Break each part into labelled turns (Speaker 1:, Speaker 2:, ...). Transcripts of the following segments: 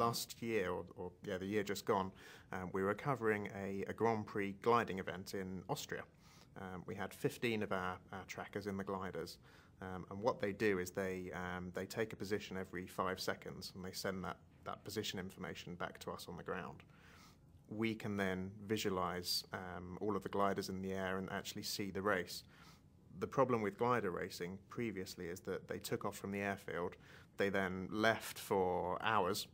Speaker 1: last year, or yeah, the year just gone, we were covering a Grand Prix gliding event in Austria. We had 15 of our trackers in the gliders, and what they do is they take a position every 5 seconds and they send that position information back to us on the ground. We can then visualize all of the gliders in the air and actually see the race. The problem with glider racing previously is that they took off from the airfield, they then left for hours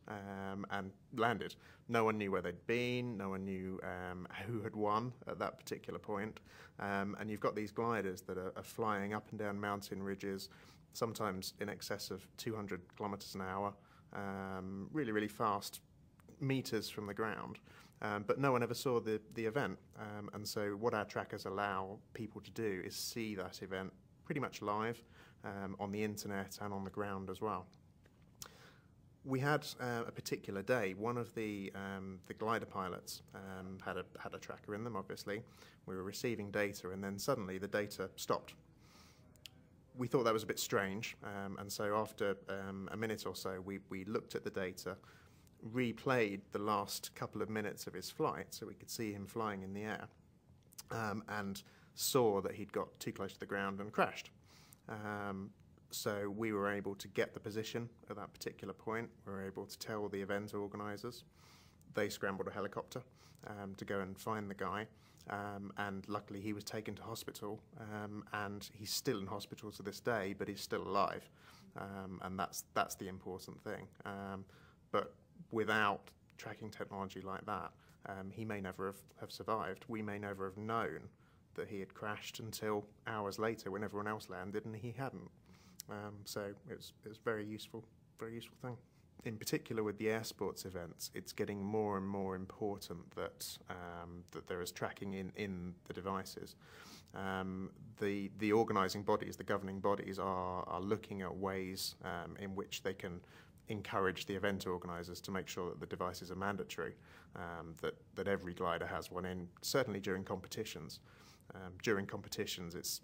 Speaker 1: and landed. No one knew where they'd been, no one knew who had won at that particular point. And you've got these gliders that are flying up and down mountain ridges, sometimes in excess of 200 kilometers an hour, really, really fast, meters from the ground. But no one ever saw the event, and so what our trackers allow people to do is see that event pretty much live on the internet and on the ground as well. We had a particular day. One of the glider pilots had a tracker in them, obviously. We were receiving data, and then suddenly the data stopped. We thought that was a bit strange, and so after a minute or so, we looked at the data, replayed the last couple of minutes of his flight so we could see him flying in the air, and saw that he'd got too close to the ground and crashed. So we were able to get the position at that particular point. We were able to tell the event organisers. They scrambled a helicopter to go and find the guy, and luckily he was taken to hospital, and he's still in hospital to this day, but he's still alive, and that's the important thing. But without tracking technology like that, he may never have survived. We may never have known that he had crashed until hours later when everyone else landed and he hadn't. So it was very useful thing. In particular with the air sports events, it's getting more and more important that there is tracking in the devices. The organising bodies, the governing bodies, are looking at ways in which they can encourage the event organisers to make sure that the devices are mandatory, that every glider has one in, certainly during competitions. During competitions,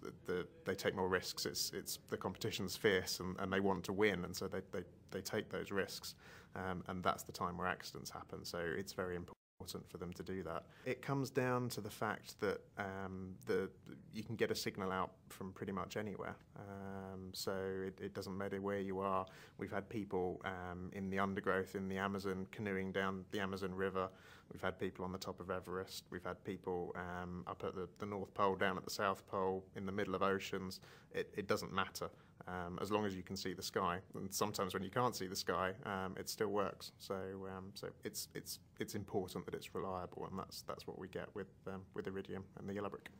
Speaker 1: they take more risks. It's the competition's fierce, and they want to win, and so they take those risks, and that's the time where accidents happen. So it's very important for them to do that. It comes down to the fact that you can get a signal out from pretty much anywhere, so it doesn't matter where you are. We've had people in the undergrowth in the Amazon canoeing down the Amazon River. We've had people on the top of Everest. We've had people up at the North Pole, down at the South Pole, in the middle of oceans. It doesn't matter as long as you can see the sky. And sometimes when you can't see the sky, it still works. So it's important that it's reliable, and that's what we get with Iridium and the yellow brick.